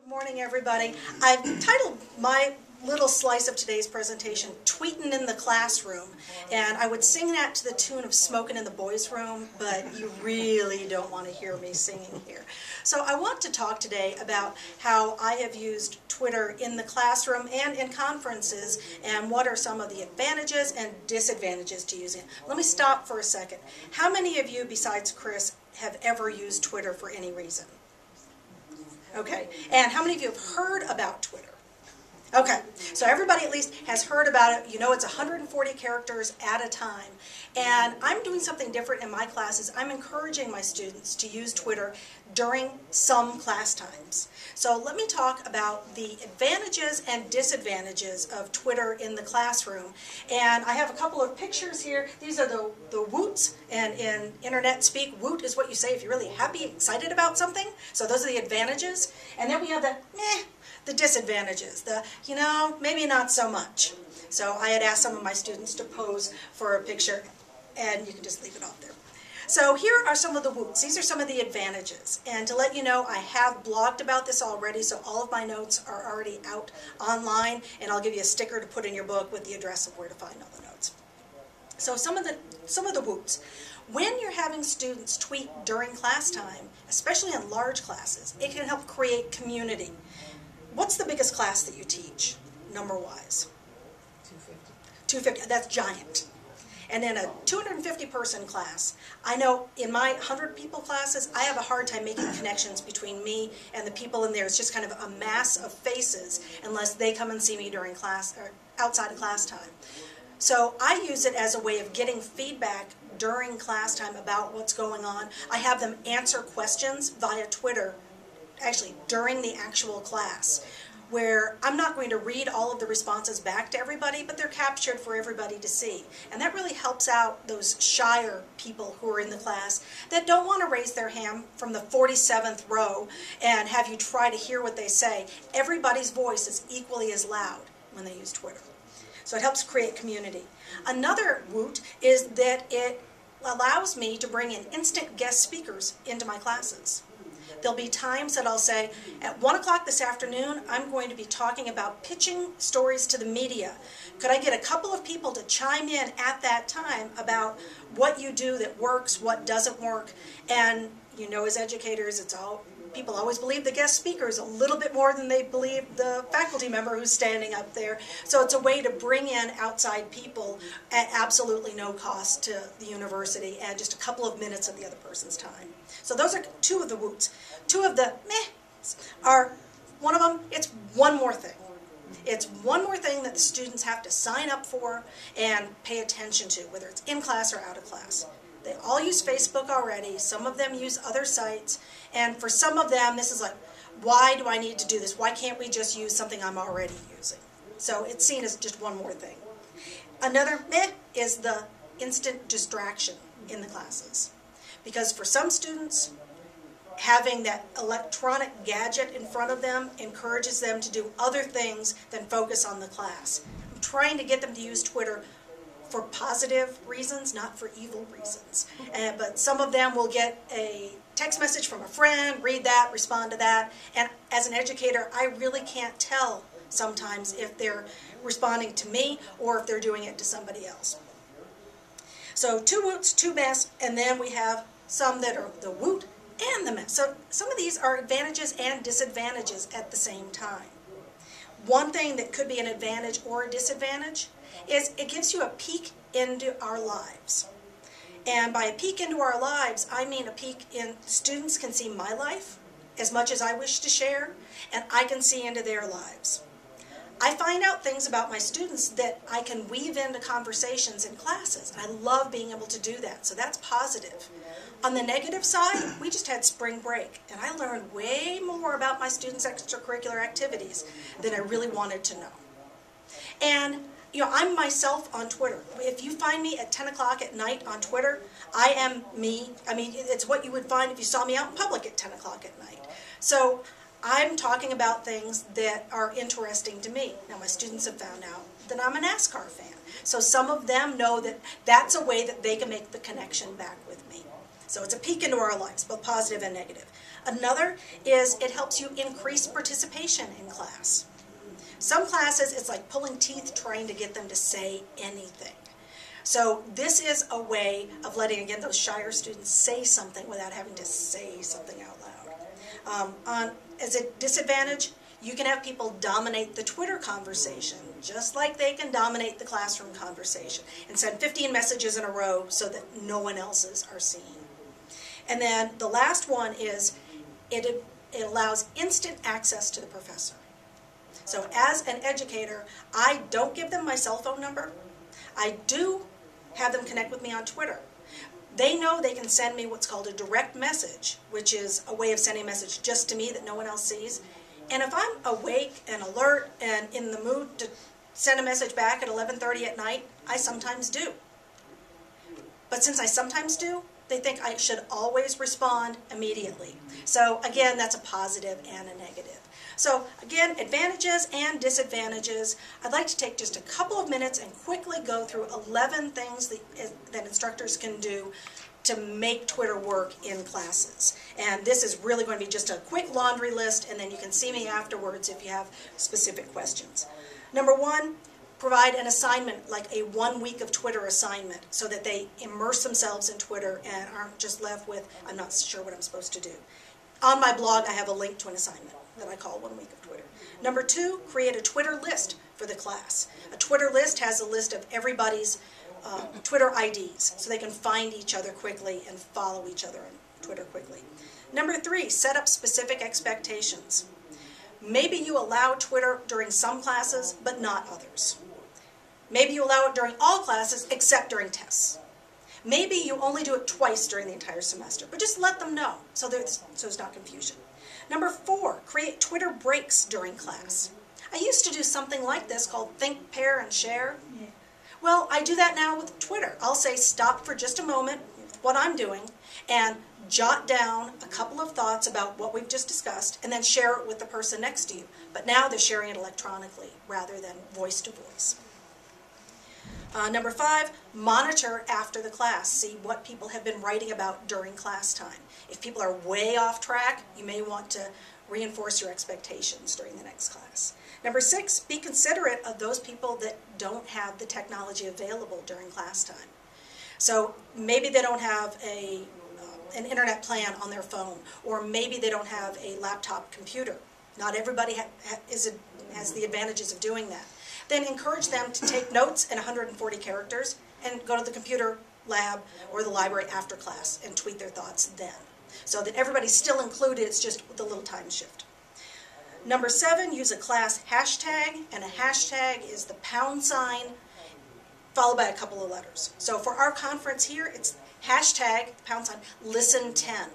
Good morning, everybody. I've titled my little slice of today's presentation, Tweetin' in the Classroom, and I would sing that to the tune of Smoking in the Boys' Room, but you really don't want to hear me singing here. So I want to talk today about how I have used Twitter in the classroom and in conferences, and what are some of the advantages and disadvantages to using it. Let me stop for a second. How many of you, besides Chris, have ever used Twitter for any reason? Okay, and how many of you have heard about Twitter? Okay, so everybody at least has heard about it. You know it's 140 characters at a time. And I'm doing something different in my classes. I'm encouraging my students to use Twitter during some class times. So let me talk about the advantages and disadvantages of Twitter in the classroom. And I have a couple of pictures here. These are the woots, and in internet speak, woot is what you say if you're really happy, excited about something. So those are the advantages. And then we have the meh, the disadvantages, the, you know, maybe not so much. So I had asked some of my students to pose for a picture, and you can just leave it off there. So here are some of the woots. These are some of the advantages. And to let you know, I have blogged about this already, so all of my notes are already out online, and I'll give you a sticker to put in your book with the address of where to find all the notes. So some of the woots. When you're having students tweet during class time, especially in large classes, it can help create community. What's the biggest class that you teach, number-wise? 250. 250, that's giant. And in a 250-person class, I know in my 100-people classes, I have a hard time making connections between me and the people in there. It's just kind of a mass of faces unless they come and see me during class or outside of class time. So I use it as a way of getting feedback during class time about what's going on. I have them answer questions via Twitter, actually during the actual class, where I'm not going to read all of the responses back to everybody, but they're captured for everybody to see. And that really helps out those shyer people who are in the class that don't want to raise their hand from the 47th row and have you try to hear what they say. Everybody's voice is equally as loud when they use Twitter. So it helps create community. Another woot is that it allows me to bring in instant guest speakers into my classes. There'll be times that I'll say, at 1 o'clock this afternoon, I'm going to be talking about pitching stories to the media. Could I get a couple of people to chime in at that time about what you do that works, what doesn't work? And you know, as educators, people always believe the guest speakers a little bit more than they believe the faculty member who's standing up there. So it's a way to bring in outside people at absolutely no cost to the university and just a couple of minutes of the other person's time. So those are two of the woots. Two of the mehs are, one of them, it's one more thing. It's one more thing that the students have to sign up for and pay attention to, whether it's in class or out of class. They all use Facebook already. Some of them use other sites. And for some of them, this is like, why do I need to do this? Why can't we just use something I'm already using? So it's seen as just one more thing. Another meh is the instant distraction in the classes. Because for some students, having that electronic gadget in front of them encourages them to do other things than focus on the class. I'm trying to get them to use Twitter for positive reasons, not for evil reasons. But some of them will get a text message from a friend, read that, respond to that. And as an educator, I really can't tell sometimes if they're responding to me or if they're doing it to somebody else. So two woots, two mess, and then we have some that are the woot and the mess. So some of these are advantages and disadvantages at the same time. One thing that could be an advantage or a disadvantage is it gives you a peek into our lives. And by a peek into our lives, I mean a peek in, students can see my life as much as I wish to share, and I can see into their lives. I find out things about my students that I can weave into conversations in classes, and I love being able to do that, so that's positive. On the negative side, we just had spring break, and I learned way more about my students' extracurricular activities than I really wanted to know. And you know, I'm myself on Twitter. If you find me at 10 o'clock at night on Twitter, I am me. I mean, it's what you would find if you saw me out in public at 10 o'clock at night. So I'm talking about things that are interesting to me. Now, my students have found out that I'm a NASCAR fan. So some of them know that that's a way that they can make the connection back with me. So it's a peek into our lives, both positive and negative. Another is it helps you increase participation in class. Some classes, it's like pulling teeth trying to get them to say anything. So this is a way of letting, again, those shyer students say something without having to say something out loud. As a disadvantage, you can have people dominate the Twitter conversation, just like they can dominate the classroom conversation, and send 15 messages in a row so that no one else's are seen. And then the last one is it allows instant access to the professor. So as an educator, I don't give them my cell phone number. I do have them connect with me on Twitter. They know they can send me what's called a direct message, which is a way of sending a message just to me that no one else sees. And if I'm awake and alert and in the mood to send a message back at 11:30 at night, I sometimes do. But since I sometimes do, they think I should always respond immediately. So again, that's a positive and a negative. So again, advantages and disadvantages. I'd like to take just a couple of minutes and quickly go through 11 things that instructors can do to make Twitter work in classes. And this is really going to be just a quick laundry list, and then you can see me afterwards if you have specific questions. Number one, provide an assignment, like a 1 week of Twitter assignment, so that they immerse themselves in Twitter and aren't just left with, I'm not sure what I'm supposed to do. On my blog, I have a link to an assignment that I call 1 week of Twitter. Number two, create a Twitter list for the class. A Twitter list has a list of everybody's Twitter IDs, so they can find each other quickly and follow each other on Twitter quickly. Number three, set up specific expectations. Maybe you allow Twitter during some classes, but not others. Maybe you allow it during all classes except during tests. Maybe you only do it twice during the entire semester, but just let them know so there's not confusion. Number four, create Twitter breaks during class. I used to do something like this called think, pair, and share. Well, I do that now with Twitter. I'll say stop for just a moment with what I'm doing and jot down a couple of thoughts about what we've just discussed and then share it with the person next to you. But now they're sharing it electronically rather than voice to voice. Number five, monitor after the class. See what people have been writing about during class time. If people are way off track, you may want to reinforce your expectations during the next class. Number six, be considerate of those people that don't have the technology available during class time. So maybe they don't have an internet plan on their phone, or maybe they don't have a laptop computer. Not everybody has the advantages of doing that. Then encourage them to take notes in 140 characters and go to the computer lab or the library after class and tweet their thoughts then. So that everybody's still included, it's just with a little time shift. Number seven, use a class hashtag, and a hashtag is the # followed by a couple of letters. So for our conference here, it's hashtag # listen10.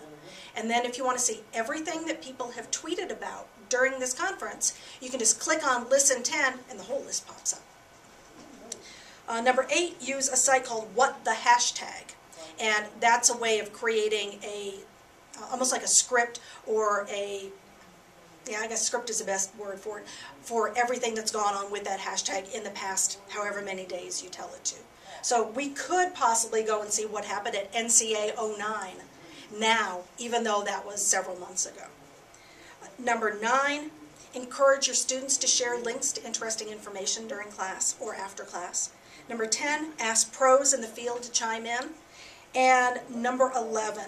And then if you want to see everything that people have tweeted about during this conference, you can just click on listen 10 and the whole list pops up. Number eight, use a site called What the Hashtag. And that's a way of creating almost like a script or I guess script is the best word for it, for everything that's gone on with that hashtag in the past, however many days you tell it to. So we could possibly go and see what happened at NCA 09 now, even though that was several months ago. Number nine, encourage your students to share links to interesting information during class or after class. Number 10, ask pros in the field to chime in. And number 11,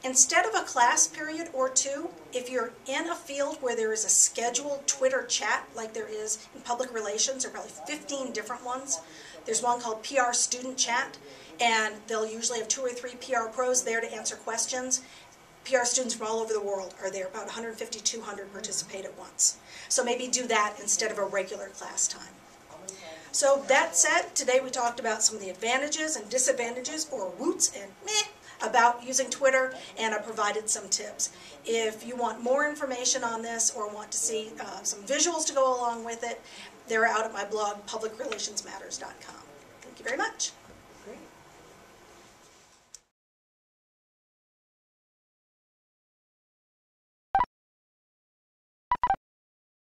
instead of a class period or two, if you're in a field where there is a scheduled Twitter chat like there is in public relations, there are probably 15 different ones. There's one called PR Student Chat, and they'll usually have 2 or 3 PR pros there to answer questions. PR students from all over the world are there, about 150, 200 participate at once. So maybe do that instead of a regular class time. So that said, today we talked about some of the advantages and disadvantages, or woots and meh, about using Twitter, and I provided some tips. If you want more information on this or want to see some visuals to go along with it, they're out at my blog, publicrelationsmatters.com. Thank you very much.